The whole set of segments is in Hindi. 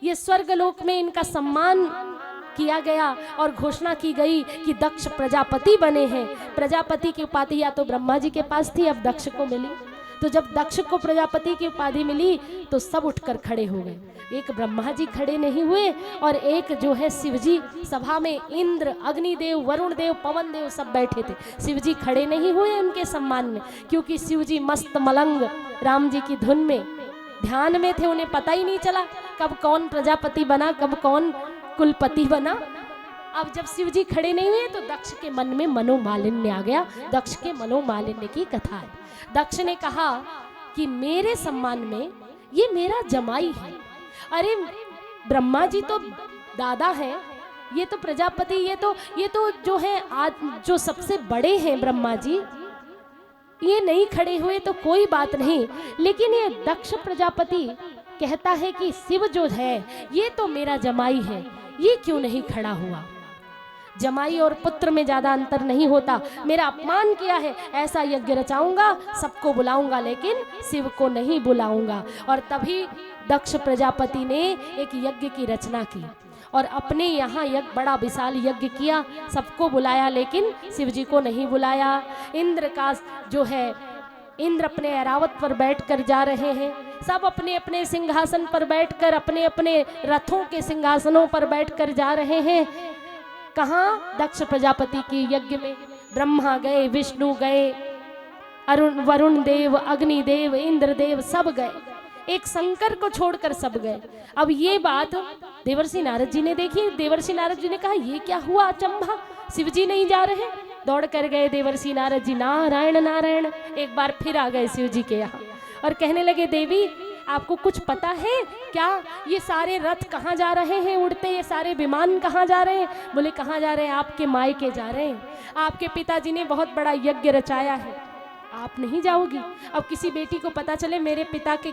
ये स्वर्गलोक में इनका सम्मान किया गया और घोषणा की गई कि दक्ष प्रजापति बने हैं। प्रजापति की उपाधि या तो ब्रह्मा जी के पास थी, अब दक्ष को मिली। तो जब दक्ष को प्रजापति की उपाधि मिली तो सब उठकर खड़े हो गए। एक ब्रह्मा जी खड़े नहीं हुए और एक जो है शिव जी, सभा में इंद्र, अग्निदेव, वरुण देव, पवन देव सब बैठे थे। शिव जी खड़े नहीं हुए उनके सम्मान में, क्योंकि शिव जी मस्त मलंग राम जी की धुन में ध्यान में थे। उन्हें पता ही नहीं चला कब कौन प्रजापति बना, कब कौन कुलपति बना। अब जब शिव जी खड़े नहीं हुए तो दक्ष के मन में मनोमालिन्य आ गया। दक्ष के मनोमालिन्य की कथा है। दक्ष ने कहा कि मेरे सम्मान में ये मेरा जमाई है। अरे ब्रह्मा जी तो दादा हैं, ये तो प्रजापति, ये तो जो है आज जो सबसे बड़े हैं ब्रह्मा जी, ये नहीं खड़े हुए तो कोई बात नहीं, लेकिन ये दक्ष प्रजापति कहता है कि शिव जो है ये तो मेरा जमाई है, ये क्यों नहीं खड़ा हुआ। जमाई और पुत्र में ज्यादा अंतर नहीं होता। मेरा अपमान किया है, ऐसा यज्ञ रचाऊंगा, सबको बुलाऊंगा, लेकिन शिव को नहीं बुलाऊंगा। और तभी दक्ष प्रजापति ने एक यज्ञ की रचना की और अपने यहाँ बड़ा विशाल यज्ञ किया, सबको बुलाया, लेकिन शिव जी को नहीं बुलाया। इंद्र का जो है, इंद्र अपने ऐरावत पर बैठकर जा रहे हैं, सब अपने अपने सिंहासन पर बैठकर, अपने अपने रथों के सिंहासनों पर बैठकर जा रहे हैं। कहाँ? दक्ष प्रजापति के यज्ञ में ब्रह्मा गए, विष्णु गए, वरुण देव, अग्निदेव, इंद्रदेव सब गए, एक शंकर को छोड़कर सब गए। अब ये बात देवर्षि नारद जी ने देखी। देवर्षि नारद जी ने कहा ये क्या हुआ अचंभा, शिव जी नहीं जा रहे। दौड़ कर गए देवर्षि नारद जी, नारायण नारायण, एक बार फिर आ गए शिव जी के यहाँ और कहने लगे देवी आपको कुछ पता है क्या, ये सारे रथ कहाँ जा रहे हैं उड़ते, ये सारे विमान कहाँ जा रहे हैं? बोले कहाँ जा रहे हैं? आपके मायके जा रहे हैं। आपके पिताजी ने बहुत बड़ा यज्ञ रचाया है, आप नहीं जाओगी। अब किसी बेटी को पता चले मेरे पिता के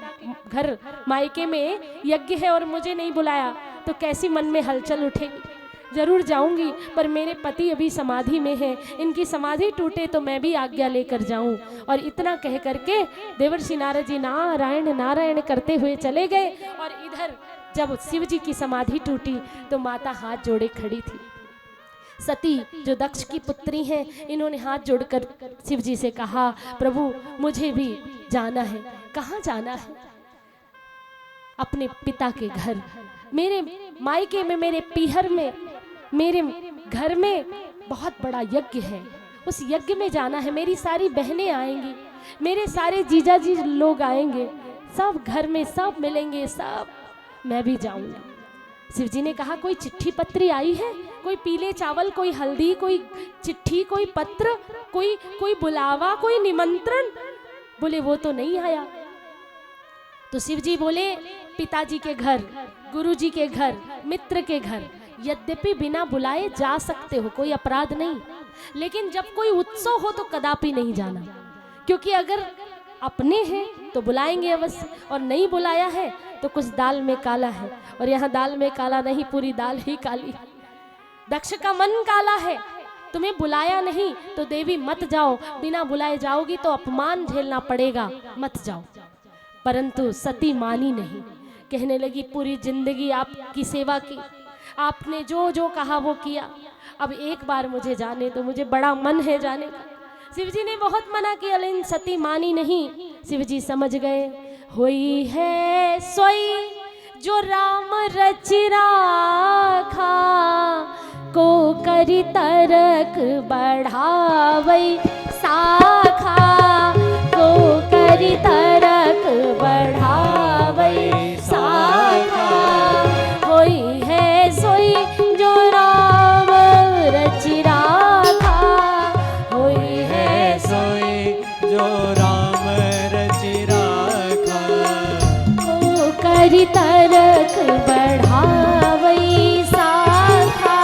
घर मायके में यज्ञ है और मुझे नहीं बुलाया तो कैसी मन में हलचल उठेगी। जरूर जाऊंगी, पर मेरे पति अभी समाधि में है, इनकी समाधि टूटे तो मैं भी आज्ञा लेकर जाऊं। और इतना कह करके देवर्षि नारद जी नारायण नारायण करते हुए चले गए। और इधर जब शिव जी की समाधि टूटी तो माता हाथ जोड़े खड़ी थी। सती जो दक्ष की पुत्री हैं, इन्होंने हाथ जोड़कर शिव जी से कहा प्रभु मुझे भी जाना है। कहाँ जाना है? अपने पिता के घर, मेरे मायके में, मेरे पीहर में, मेरे घर में बहुत बड़ा यज्ञ है, उस यज्ञ में जाना है। मेरी सारी बहनें आएंगी, मेरे सारे जीजा जी लोग आएंगे, सब घर में सब मिलेंगे, सब मैं भी जाऊंगा। शिव जी ने कहा कोई चिट्ठी पत्री आई है, कोई पीले चावल, कोई हल्दी, कोई चिट्ठी, कोई पत्र, कोई बुलावा, कोई निमंत्रण? बोले वो तो नहीं आया। तो शिव जी बोले पिताजी के घर, गुरुजी के घर, मित्र के घर यद्यपि बिना बुलाए जा सकते हो, कोई अपराध नहीं, लेकिन जब कोई उत्सव हो तो कदापि नहीं जाना, क्योंकि अगर अपने हैं तो बुलाएंगे अवश्य, और नहीं बुलाया है तो कुछ दाल में काला है। और यहाँ दाल में काला नहीं, पूरी दाल ही काली। दक्ष का मन काला है, तुम्हें बुलाया नहीं तो देवी मत जाओ, बिना बुलाए जाओगी तो अपमान झेलना पड़ेगा, मत जाओ। परंतु सती मानी नहीं, कहने लगी पूरी जिंदगी आपकी सेवा की, आपने जो जो कहा वो किया, अब एक बार मुझे जाने दो, मुझे बड़ा मन है जाने का। शिव जी ने बहुत मना किया लेकिन सती मानी नहीं। शिव जी समझ गए होई है सोई जो राम रच राखा, को करी तरक बढ़ावई साखा, को करी तरक बढ़ावई साखा। होई है सोई जो राम रच राखा, होई है सोई जो राम रच राखा, को करी तरक बढ़ावई साखा,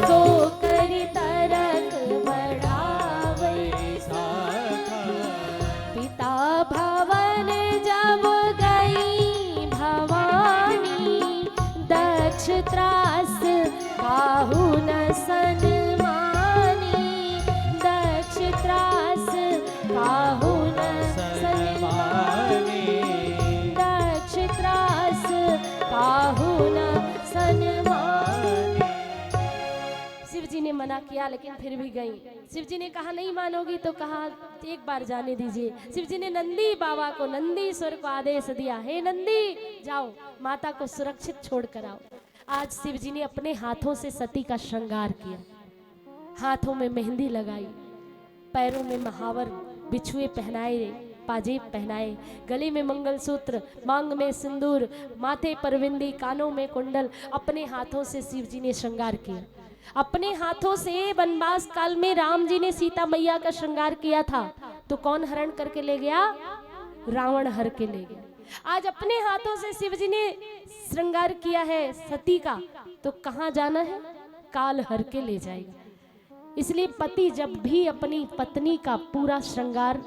को करी तरक बढ़ावई साखा। पिता भवन जब गई भवानी, दक्ष त्रास काहू न सनमानी, दक्ष त्रास काहू न सनमानी, दक्ष त्रास काहू न ने मना किया लेकिन फिर भी गई। शिव जी ने कहा नहीं मानोगी, तो कहा एक बार जाने दीजिए। शिव जी ने नंदी बाबा को, नंदीश्वर को आदेश दिया, हे नंदी जाओ माता को सुरक्षित छोड़ कर आओ। आज शिव जी ने अपने हाथों से सती का श्रृंगार किया, हाथों में मेहंदी लगाई, पैरों में महावर बिछुए पहनाए, पाजेब पहनाए, गले में मंगलसूत्र, मांग में सिंदूर, माथे पर बिंदी, कानों में कुंडल, अपने हाथों से शिव जी ने श्रृंगार किया। अपने हाथों से वनवास काल में राम जी ने सीता मैया का श्रृंगार किया था, तो कौन हरण करके ले गया? रावण हर के ले गया। आज अपने हाथों से शिव जी ने श्रृंगार किया है सती का, तो कहाँ जाना है? काल हर के ले जाएगा। इसलिए पति जब भी अपनी पत्नी का पूरा श्रृंगार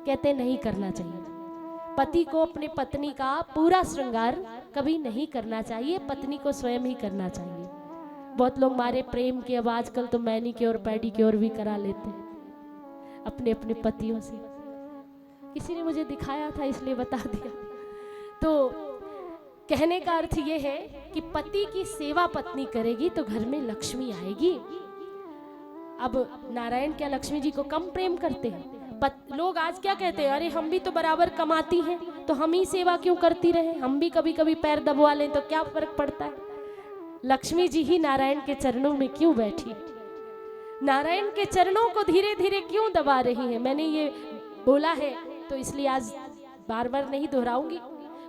कहते नहीं करना चाहिए। पति को अपने पत्नी का पूरा श्रृंगार कभी नहीं करना चाहिए, पत्नी को स्वयं ही करना चाहिए। बहुत लोग मारे प्रेम के अब आजकल तो मैनीक्योर पेडिक्योर भी करा लेते हैं अपने अपने पतियों से। किसी ने मुझे दिखाया था इसलिए बता दिया। तो कहने का अर्थ ये है कि पति की सेवा पत्नी करेगी तो घर में लक्ष्मी आएगी। अब नारायण क्या लक्ष्मी जी को कम प्रेम करते हैं? लोग आज क्या कहते हैं, अरे हम भी तो बराबर कमाती हैं तो हम ही सेवा क्यों करती रहे, हम भी कभी कभी पैर दबवा लें तो क्या फर्क पड़ता है। लक्ष्मी जी ही नारायण के चरणों में क्यों बैठी, नारायण के चरणों को धीरे धीरे क्यों दबा रही है। मैंने ये बोला है तो इसलिए आज बार बार नहीं दोहराऊंगी,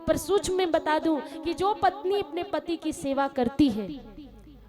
पर सूक्ष्म में बता दूं कि जो पत्नी अपने पति की सेवा करती है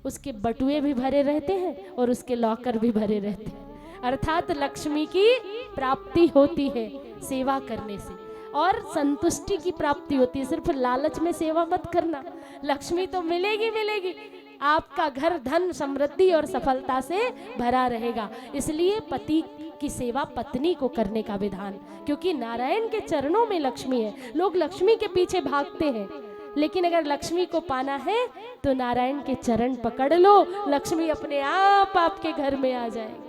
उसके बटुए भी भरे रहते हैं और उसके लॉकर भी भरे रहते हैं। अर्थात लक्ष्मी की प्राप्ति होती है सेवा करने से, और संतुष्टि की प्राप्ति होती है। सिर्फ लालच में सेवा मत करना, लक्ष्मी तो मिलेगी मिलेगी, आपका घर धन समृद्धि और सफलता से भरा रहेगा। इसलिए पति की सेवा पत्नी को करने का विधान, क्योंकि नारायण के चरणों में लक्ष्मी है। लोग लक्ष्मी के पीछे भागते हैं, लेकिन अगर लक्ष्मी को पाना है तो नारायण के चरण पकड़ लो, लक्ष्मी अपने आप आपके घर में आ जाएगी।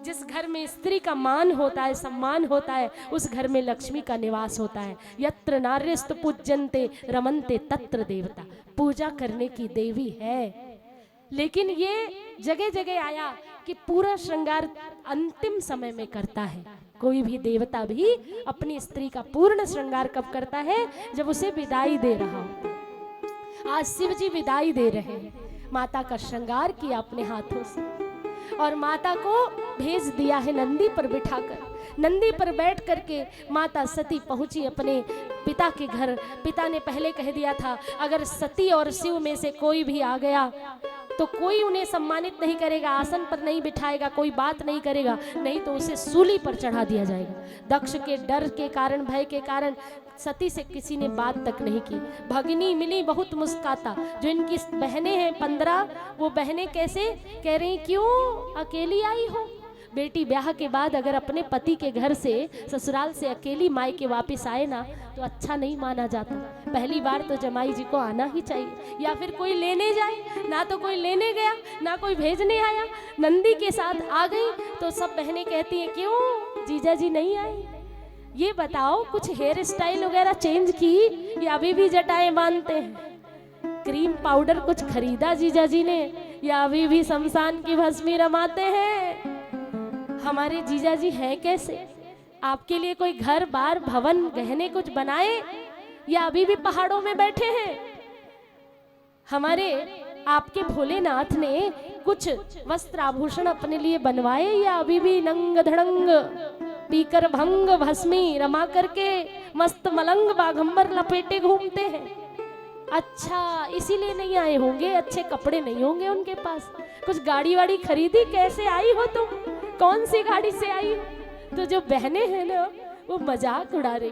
जिस घर में स्त्री का मान होता है, सम्मान होता है, उस घर में लक्ष्मी का निवास होता है। यत्र नार्यस्तु पूज्यन्ते रमन्ते तत्र देवता, पूजा करने की देवी है। लेकिन ये जगह जगह आया कि पूरा श्रृंगार अंतिम समय में करता है। कोई भी देवता भी अपनी स्त्री का पूर्ण श्रृंगार कब करता है? जब उसे विदाई दे रहा हो। आज शिव जी विदाई दे रहे हैं, माता का श्रृंगार किया अपने हाथों से और माता को भेज दिया है नंदी पर बिठाकर। नंदी पर बैठ करके माता सती पहुंची अपने पिता के घर। पिता ने पहले कह दिया था अगर सती और शिव में से कोई भी आ गया तो कोई उन्हें सम्मानित नहीं करेगा, आसन पर नहीं बिठाएगा, कोई बात नहीं करेगा, नहीं तो उसे सूली पर चढ़ा दिया जाएगा। दक्ष के डर के कारण, भय के कारण सती से किसी ने बात तक नहीं की। भगिनी मिली बहुत मुस्काता, जो इनकी बहनें हैं 15, वो बहनें कैसे कह रही क्यों अकेली आई हो। बेटी ब्याह के बाद अगर अपने पति के घर से ससुराल से अकेली मायके वापस आए ना तो अच्छा नहीं माना जाता। पहली बार तो जमाई जी को आना ही चाहिए, या फिर कोई लेने जाए। ना तो कोई लेने गया ना कोई भेजने आया, नंदी के साथ आ गई तो सब बहनें कहती हैं क्यों जीजा जी नहीं आए। ये बताओ कुछ हेयर स्टाइल वगैरह चेंज की या अभी भी जटाएं बांधते हैं? क्रीम पाउडर कुछ खरीदा जीजा जी ने या अभी भी शमशान की भस्मी रमाते हैं? हमारे जीजा जी हैं कैसे? आपके लिए कोई घर बार भवन गहने कुछ बनाए या अभी भी पहाड़ों में बैठे हैं? हमारे आपके भोलेनाथ ने कुछ वस्त्र आभूषण अपने लिए बनवाए या अभी भी नंग धड़ंग पीकर भंग भस्मी रमा करके मस्त मलंग बाघंबर लपेटे घूमते हैं? अच्छा, इसीलिए नहीं आए होंगे, अच्छे कपड़े नहीं होंगे उनके पास। कुछ गाड़ी वाड़ी खरीदी? कैसे आई हो तुम? कौन सी गाड़ी से आई? तो जो बहनें हैं ना वो मजाक उड़ा रही।